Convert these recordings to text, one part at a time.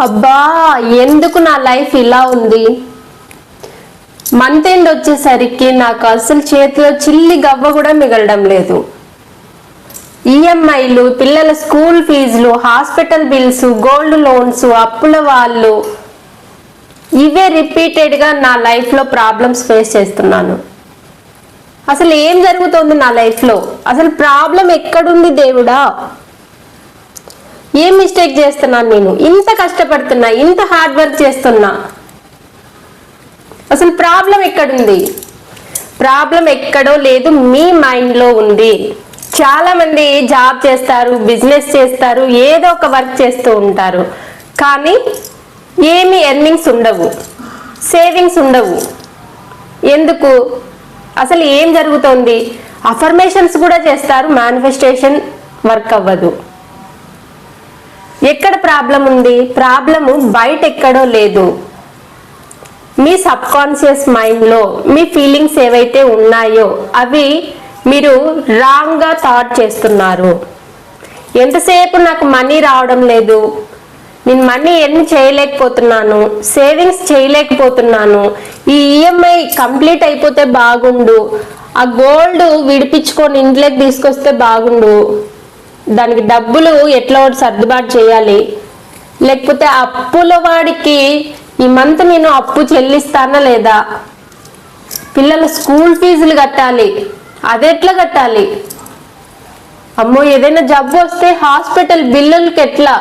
అబ్బా, ఎందుకు నా లైఫ్ ఇలా ఉంది? మంత్ ఎండ్ వచ్చేసరికి నాకు అసలు చేతిలో చిల్లి గవ్వ కూడా మిగలడం లేదు. ఈఎంఐలు, పిల్లల స్కూల్ ఫీజులు, హాస్పిటల్ బిల్స్, గోల్డ్ లోన్స్, అప్పుల వాళ్ళు, ఇవే రిపీటెడ్గా నా లైఫ్లో ప్రాబ్లమ్స్ ఫేస్ చేస్తున్నాను. అసలు ఏం జరుగుతోంది నా లైఫ్లో? అసలు ప్రాబ్లం ఎక్కడుంది దేవుడా? ఏం మిస్టేక్ చేస్తున్నాను నేను? ఇంత కష్టపడుతున్నా, ఇంత హార్డ్ వర్క్ చేస్తున్నా, అసలు ప్రాబ్లం ఎక్కడుంది? ప్రాబ్లం ఎక్కడో లేదు, మీ మైండ్లో ఉంది. చాలా మంది జాబ్ చేస్తారు, బిజినెస్ చేస్తారు, ఏదో ఒక వర్క్ చేస్తూ ఉంటారు, కానీ ఏమి ఎర్నింగ్స్ ఉండవు, సేవింగ్స్ ఉండవు. ఎందుకు? అసలు ఏం జరుగుతోంది? అఫర్మేషన్స్ కూడా చేస్తారు, మేనిఫెస్టేషన్ వర్క్ అవ్వదు. ఎక్కడ ప్రాబ్లం ఉంది? ప్రాబ్లము బయట ఎక్కడో లేదు, మీ సబ్ కాన్షియస్ మైండ్లో మీ ఫీలింగ్స్ ఏవైతే ఉన్నాయో అవి మీరు రాంగ్గా థాట్ చేస్తున్నారు. ఎంతసేపు నాకు మనీ రావడం లేదు, నేను మనీ ఎర్న్ చేయలేకపోతున్నాను, సేవింగ్స్ చేయలేకపోతున్నాను, ఈ ఈఎంఐ కంప్లీట్ అయిపోతే బాగుండు, ఆ గోల్డ్ విడిపించుకొని ఇంట్లోకి తీసుకొస్తే బాగుండు, దానికి డబ్బులు ఎట్లా సర్దుబాటు చేయాలి, లేకపోతే అప్పుల వాడికి ఈ మంత్ నేను అప్పు చెల్లిస్తానా లేదా, పిల్లల స్కూల్ ఫీజులు కట్టాలి, అది ఎట్లా కట్టాలి, అమ్మో ఏదైనా జబ్బు వస్తే హాస్పిటల్ బిల్లులకి ఎట్లా,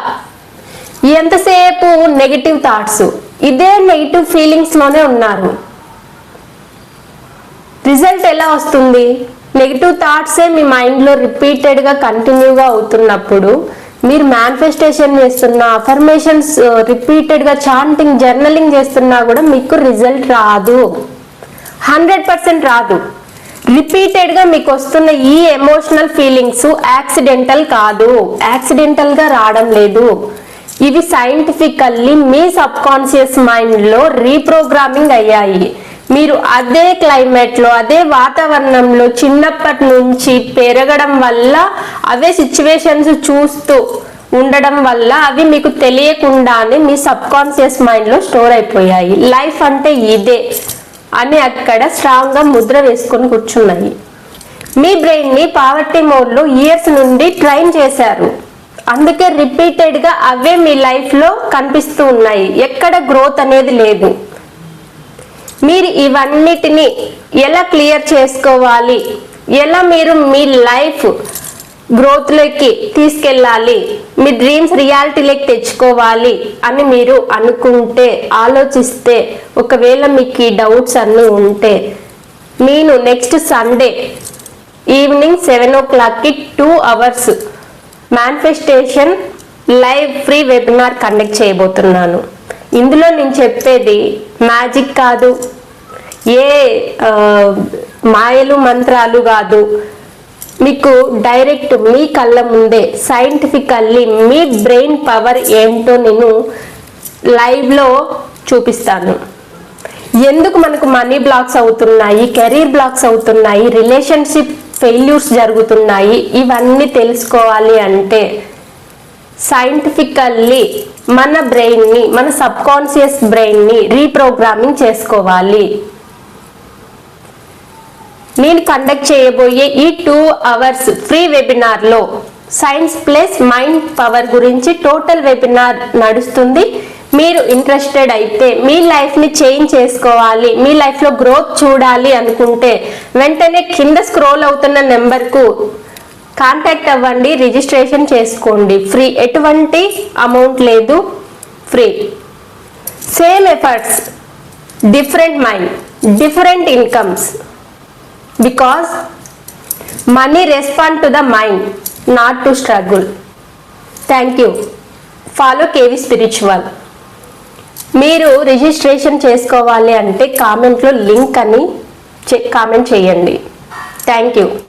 ఎంతసేపు నెగిటివ్ థాట్స్, ఇదే నెగిటివ్ ఫీలింగ్స్ లోనే ఉన్నారు. రిజల్ట్ ఎలా వస్తుంది? నెగిటివ్ థాట్సే మీ మైండ్లో రిపీటెడ్గా కంటిన్యూగా అవుతున్నప్పుడు మీరు మేనిఫెస్టేషన్ చేస్తున్నా, అఫర్మేషన్స్ రిపీటెడ్గా చాంటింగ్, జర్నలింగ్ చేస్తున్నా కూడా మీకు రిజల్ట్ రాదు, 100% రాదు. రిపీటెడ్గా మీకు వస్తున్న ఈ ఎమోషనల్ ఫీలింగ్స్ యాక్సిడెంటల్ కాదు, యాక్సిడెంటల్గా రావడం లేదు. ఇవి సైంటిఫికల్లీ మీ సబ్ కాన్షియస్ మైండ్లో రీప్రోగ్రామింగ్ అయ్యాయి. మీరు అదే క్లైమేట్లో, అదే వాతావరణంలో చిన్నప్పటి నుంచి పెరగడం వల్ల, అవే సిచ్యువేషన్స్ చూస్తూ ఉండడం వల్ల అవి మీకు తెలియకుండానే మీ సబ్ కాన్షియస్ మైండ్లో స్టోర్ అయిపోయాయి. లైఫ్ అంటే ఇదే అని అక్కడ స్ట్రాంగ్గా ముద్ర వేసుకొని కూర్చున్నాయి. మీ బ్రెయిన్ని పావర్టీ మోడ్లో ఇయర్స్ నుండి ట్రైన్ చేశారు, అందుకే రిపీటెడ్గా అవే మీ లైఫ్లో కనిపిస్తూ ఉన్నాయి. ఎక్కడ గ్రోత్ అనేది లేదు. మీరు ఇవన్నిటిని ఎలా క్లియర్ చేసుకోవాలి, ఎలా మీరు మీ లైఫ్ గ్రోత్లోకి తీసుకెళ్ళాలి, మీ డ్రీమ్స్ రియాలిటీలోకి తెచ్చుకోవాలి అని మీరు అనుకుంటే, ఆలోచిస్తే, ఒకవేళ మీకు ఈ డౌట్స్ అన్నీ ఉంటే, నేను next Sunday evening 7 o'clockకి 2 hours manifestation live free webinar conduct చేయబోతున్నాను. ఇందులో నేను చెప్పేది మ్యాజిక్ కాదు, ఏ మాయలు మంత్రాలు కాదు, మీకు డైరెక్ట్ మీ కళ్ళ ముందే సైంటిఫికల్లీ మీ బ్రెయిన్ పవర్ ఏంటో నేను లైవ్లో చూపిస్తాను. ఎందుకు మనకు మనీ బ్లాక్స్ అవుతున్నాయి, కెరీర్ బ్లాక్స్ అవుతున్నాయి, రిలేషన్షిప్ ఫెయిల్యూర్స్ జరుగుతున్నాయి, ఇవన్నీ తెలుసుకోవాలి అంటే సైంటిఫికల్లీ మన బ్రెయిన్ని, మన సబ్ కాన్షియస్ బ్రెయిన్ని రీప్రోగ్రామింగ్ చేసుకోవాలి. నేను కండక్ట్ చేయబోయే ఈ 2 hours ఫ్రీ వెబినార్లో సైన్స్ ప్లస్ మైండ్ పవర్ గురించి టోటల్ వెబినార్ నడుస్తుంది. మీరు ఇంట్రెస్టెడ్ అయితే, మీ లైఫ్ని చేంజ్ చేసుకోవాలి, మీ లైఫ్లో గ్రోత్ చూడాలి అనుకుంటే వెంటనే కింద స్క్రోల్ అవుతున్న నెంబర్కు కాంటాక్ట్ అవ్వండి, రిజిస్ట్రేషన్ చేసుకోండి. ఫ్రీ, ఎటువంటి అమౌంట్ లేదు, free. Same efforts, different mind, different incomes, because money respond to the mind, not to struggle. Thank you. Follow K V spiritual. మీరు రిజిస్ట్రేషన్ చేసుకోవాలి అంటే కామెంట్లో లింక్ అని కామెంట్ చేయండి. Thank you.